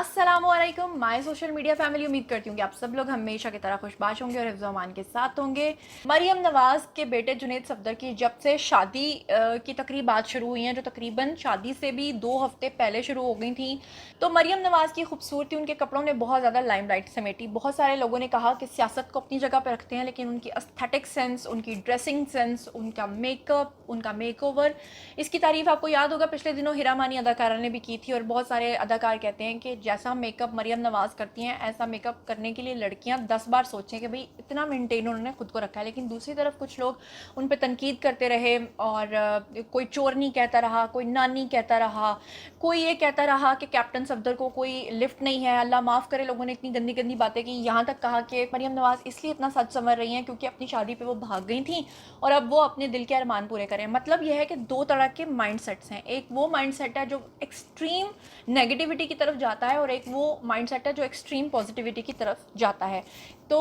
अस्सलामुअलैकुम my social media family. उम्मीद करती हूँ कि आप सब लोग हमेशा की तरह खुशबाश होंगे और हिफ्ज़ अमान के साथ होंगे। मरियम नवाज़ के बेटे जुनैद सफदर की जब से शादी की तकरीबात शुरू हुई हैं, जो तकरीबन शादी से भी 2 हफ्ते पहले शुरू हो गई थी, तो मरियम नवाज़ की खूबसूरती उनके कपड़ों ने बहुत ज़्यादा लाइमलाइट समेटी। बहुत सारे लोगों ने कहा कि सियासत को अपनी जगह पर रखते हैं, लेकिन उनकी एस्थेटिक सेंस, उनकी ड्रेसिंग सेंस, उनका मेकअप, उनका मेकओवर, इसकी तारीफ आपको याद होगा पिछले दिनों हिरा मानी अदाकारा ने भी की थी। और बहुत सारे अदाकार कहते हैं कि जैसा मेकअप मरियम नवाज़ करती हैं, ऐसा मेकअप करने के लिए लड़कियां 10 बार सोचें कि भाई इतना मेंटेन उन्होंने खुद को रखा है। लेकिन दूसरी तरफ कुछ लोग उन पर तनकीद करते रहे और कोई चोरनी कहता रहा, कोई नानी कहता रहा, कोई ये कहता रहा कि कैप्टन सफदर को कोई लिफ्ट नहीं है। अल्लाह माफ़ करे, लोगों ने इतनी गंदी गंदी बातें की। यहाँ तक कहा कि मरियम नवाज़ इसलिए इतना सच संवर रही हैं क्योंकि अपनी शादी पे वो भाग गई थी और अब वो अपने दिल के अरमान पूरे करें। मतलब यह है कि दो तरह के माइंड सेट्स हैं। एक वो माइंड सेट है जो एक्सट्रीम नेगेटिविटी की तरफ जाता है और एक वो माइंड सेट है जो एक्सट्रीम पॉजिटिविटी की तरफ जाता है। तो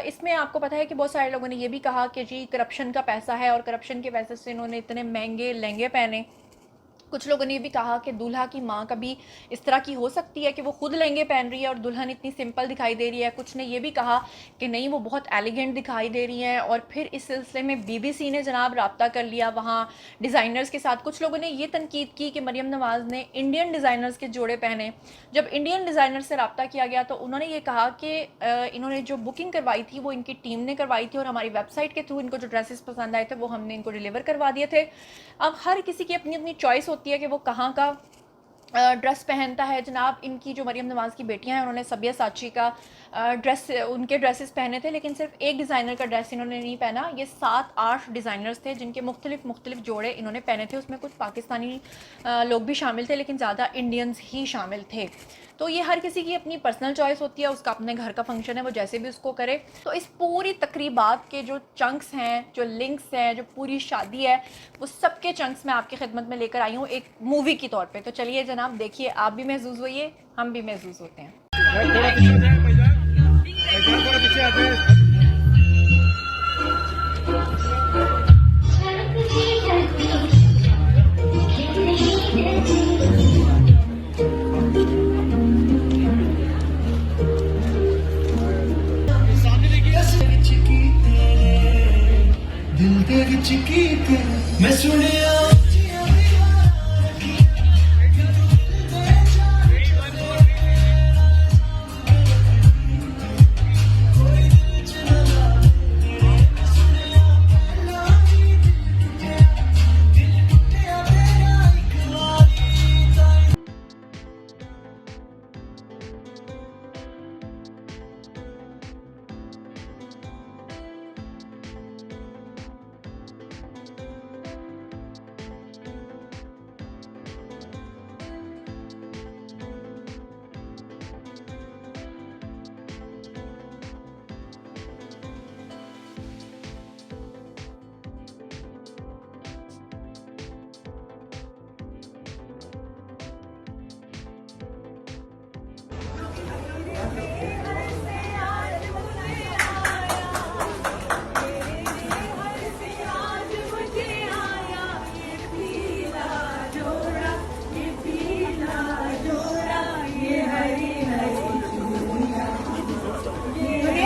इसमें आपको पता है कि बहुत सारे लोगों ने ये भी कहा कि जी करप्शन का पैसा है और करप्शन के पैसे से इन्होंने इतने महंगे लहंगे पहने। कुछ लोगों ने ये भी कहा कि दूल्हा की माँ कभी इस तरह की हो सकती है कि वो खुद लहंगे पहन रही है और दुल्हन इतनी सिंपल दिखाई दे रही है। कुछ ने ये भी कहा कि नहीं, वो बहुत एलिगेंट दिखाई दे रही हैं। और फिर इस सिलसिले में बीबीसी ने जनाब रब्ता कर लिया वहाँ डिज़ाइनर्स के साथ। कुछ लोगों ने ये तनकीद की कि मरियम नवाज़ ने इंडियन डिज़ाइनर्स के जोड़े पहने। जब इंडियन डिज़ाइनर से रब्ता किया गया तो उन्होंने ये कहा कि इन्होंने जो बुकिंग करवाई थी वो इनकी टीम ने करवाई थी और हमारी वेबसाइट के थ्रू इनको जो ड्रेसेस पसंद आए थे वो हमने इनको डिलीवर करवा दिए थे। अब हर किसी की अपनी अपनी चॉइस होती है कि वो कहाँ का ड्रेस पहनता है। जनाब इनकी जो मरियम नवाज़ की बेटियां हैं उन्होंने सब्यसाची का ड्रेस, उनके ड्रेसेस पहने थे, लेकिन सिर्फ एक डिज़ाइनर का ड्रेस इन्होंने नहीं पहना। ये 7-8 डिज़ाइनर्स थे जिनके मुख्तलिफ जोड़े इन्होंने पहने थे। उसमें कुछ पाकिस्तानी लोग भी शामिल थे, लेकिन ज़्यादा इंडियंस ही शामिल थे। तो ये हर किसी की अपनी पर्सनल चॉइस होती है, उसका अपने घर का फंक्शन है, वो जैसे भी उसको करे। तो इस पूरी तकरीबात के जो चंक्स हैं, जो लिंक्स हैं, जो पूरी शादी है, वो सबके चंक्स मैं आपकी खिदमत में लेकर आई हूँ एक मूवी की तौर पे। तो चलिए जनाब देखिए, आप भी महसूस होइए, हम भी महसूस होते हैं। मैं सुनिया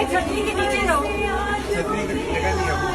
छतरी के नीचे रहो, छतरी की जगह नहीं है।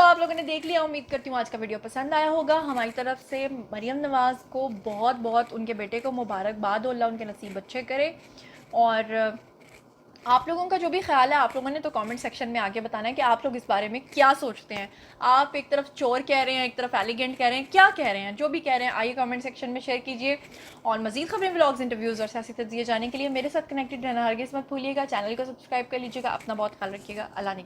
आप लोगों ने देख लिया, उम्मीद करती हूँ आज का वीडियो पसंद आया होगा। हमारी तरफ से मरियम नवाज़ को बहुत बहुत उनके बेटे को मुबारकबाद, अल्लाह उनके नसीब अच्छे करे। और आप लोगों का जो भी ख्याल है आप लोगों ने तो कमेंट सेक्शन में आके बताना है कि आप लोग इस बारे में क्या सोचते हैं। आप एक तरफ चोर कह रहे हैं, एक तरफ एलिगेंट कह रहे हैं, क्या कह रहे हैं, जो भी कह रहे हैं आइए कमेंट सेक्शन में शेयर कीजिए। और मज़ीद खबरें, व्लॉग्स, इंटरव्यूज़ और सियासी तज्ज़िये जाने के लिए मेरे साथ कनेक्टेड रहना हरगिज़ मत भूलिएगा। चैनल को सब्सक्राइब कर लीजिएगा। अपना बहुत ख्याल रखिएगा। अल्लाह ने